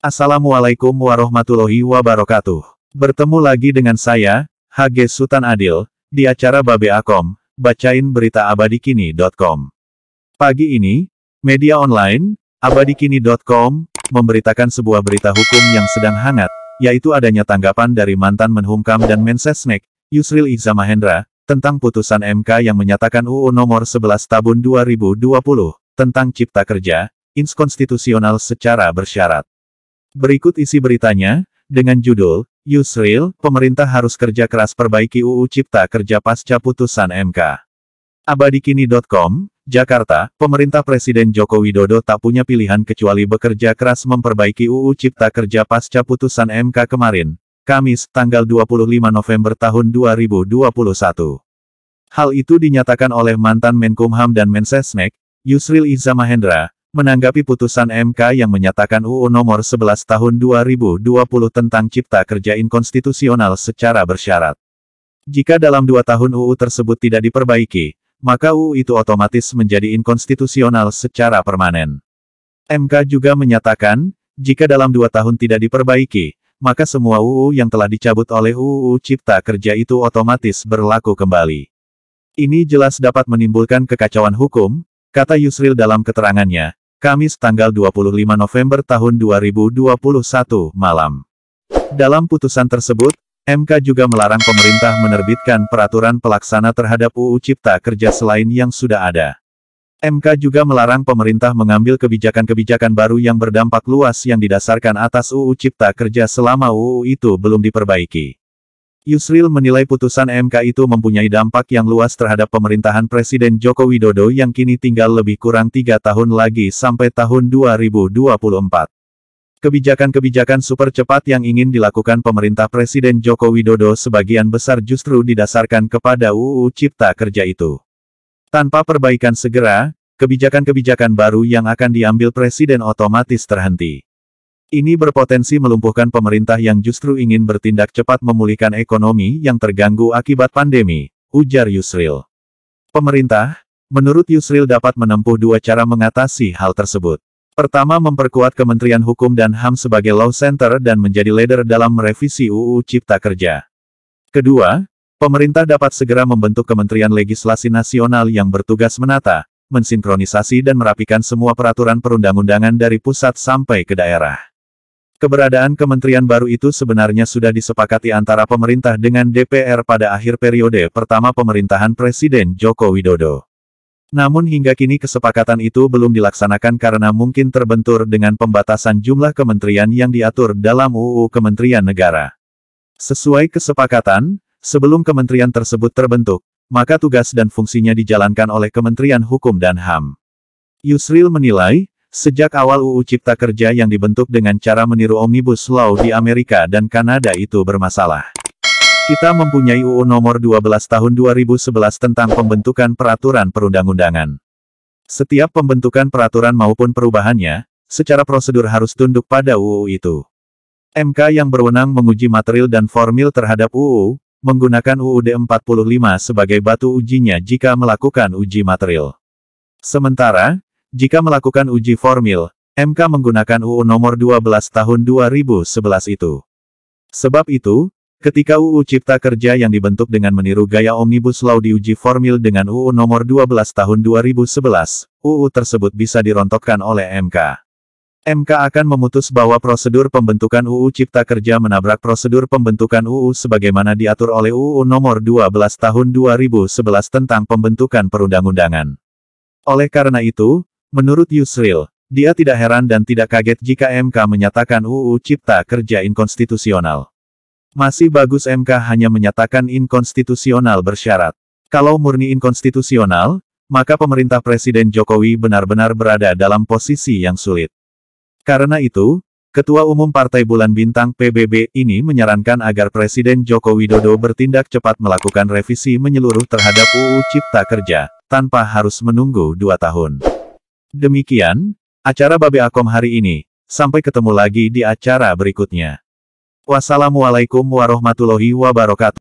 Assalamualaikum warahmatullahi wabarakatuh. Bertemu lagi dengan saya, HG Sultan Adil, di acara Babe Akom, bacain berita abadikini.com. Pagi ini, media online, abadikini.com, memberitakan sebuah berita hukum yang sedang hangat, yaitu adanya tanggapan dari mantan Menhumkam dan Mensesnek, Yusril Iza Mahendra, tentang putusan MK yang menyatakan UU Nomor 11 Tahun 2020, tentang Cipta Kerja, inskonstitusional secara bersyarat. Berikut isi beritanya, dengan judul, Yusril, pemerintah harus kerja keras perbaiki UU Cipta Kerja pasca putusan MK. Abadikini.com, Jakarta, pemerintah Presiden Joko Widodo tak punya pilihan kecuali bekerja keras memperbaiki UU Cipta Kerja pasca putusan MK kemarin, Kamis, tanggal 25 November tahun 2021. Hal itu dinyatakan oleh mantan Menkumham dan Mensesnek, Yusril Iza Mahendra, menanggapi putusan MK yang menyatakan UU Nomor 11 Tahun 2020 tentang Cipta Kerja inkonstitusional secara bersyarat. Jika dalam 2 tahun UU tersebut tidak diperbaiki, maka UU itu otomatis menjadi inkonstitusional secara permanen. MK juga menyatakan, jika dalam 2 tahun tidak diperbaiki, maka semua UU yang telah dicabut oleh UU Cipta Kerja itu otomatis berlaku kembali. Ini jelas dapat menimbulkan kekacauan hukum, kata Yusril dalam keterangannya, Kamis tanggal 25 November tahun 2021 malam. Dalam putusan tersebut, MK juga melarang pemerintah menerbitkan peraturan pelaksana terhadap UU Cipta Kerja selain yang sudah ada. MK juga melarang pemerintah mengambil kebijakan-kebijakan baru yang berdampak luas yang didasarkan atas UU Cipta Kerja selama UU itu belum diperbaiki. Yusril menilai putusan MK itu mempunyai dampak yang luas terhadap pemerintahan Presiden Joko Widodo yang kini tinggal lebih kurang 3 tahun lagi sampai tahun 2024. Kebijakan-kebijakan super cepat yang ingin dilakukan pemerintah Presiden Joko Widodo sebagian besar justru didasarkan kepada UU Cipta Kerja itu. Tanpa perbaikan segera, kebijakan-kebijakan baru yang akan diambil Presiden otomatis terhenti. Ini berpotensi melumpuhkan pemerintah yang justru ingin bertindak cepat memulihkan ekonomi yang terganggu akibat pandemi, ujar Yusril. Pemerintah, menurut Yusril dapat menempuh 2 cara mengatasi hal tersebut. Pertama, memperkuat Kementerian Hukum dan HAM sebagai law center dan menjadi leader dalam merevisi UU Cipta Kerja. Kedua, pemerintah dapat segera membentuk Kementerian Legislasi Nasional yang bertugas menata, mensinkronisasi dan merapikan semua peraturan perundang-undangan dari pusat sampai ke daerah. Keberadaan kementerian baru itu sebenarnya sudah disepakati antara pemerintah dengan DPR pada akhir periode pertama pemerintahan Presiden Joko Widodo. Namun hingga kini kesepakatan itu belum dilaksanakan karena mungkin terbentur dengan pembatasan jumlah kementerian yang diatur dalam UU Kementerian Negara. Sesuai kesepakatan, sebelum kementerian tersebut terbentuk, maka tugas dan fungsinya dijalankan oleh Kementerian Hukum dan HAM. Yusril menilai, sejak awal UU Cipta Kerja yang dibentuk dengan cara meniru Omnibus Law di Amerika dan Kanada itu bermasalah. Kita mempunyai UU Nomor 12 Tahun 2011 tentang pembentukan peraturan perundang-undangan. Setiap pembentukan peraturan maupun perubahannya, secara prosedur harus tunduk pada UU itu. MK yang berwenang menguji material dan formil terhadap UU, menggunakan UUD 45 sebagai batu ujinya jika melakukan uji material. Sementara, jika melakukan uji formil, MK menggunakan UU Nomor 12 Tahun 2011 itu. Sebab itu, ketika UU Cipta Kerja yang dibentuk dengan meniru gaya Omnibus Law diuji formil dengan UU Nomor 12 Tahun 2011, UU tersebut bisa dirontokkan oleh MK. MK akan memutus bahwa prosedur pembentukan UU Cipta Kerja menabrak prosedur pembentukan UU sebagaimana diatur oleh UU Nomor 12 Tahun 2011 tentang pembentukan perundang-undangan. Oleh karena itu, menurut Yusril, dia tidak heran dan tidak kaget jika MK menyatakan UU Cipta Kerja inkonstitusional. Masih bagus MK hanya menyatakan inkonstitusional bersyarat. Kalau murni inkonstitusional, maka pemerintah Presiden Jokowi benar-benar berada dalam posisi yang sulit. Karena itu, Ketua Umum Partai Bulan Bintang PBB ini menyarankan agar Presiden Joko Widodo bertindak cepat melakukan revisi menyeluruh terhadap UU Cipta Kerja, tanpa harus menunggu 2 tahun. Demikian, acara Babe Akom hari ini. Sampai ketemu lagi di acara berikutnya. Wassalamualaikum warahmatullahi wabarakatuh.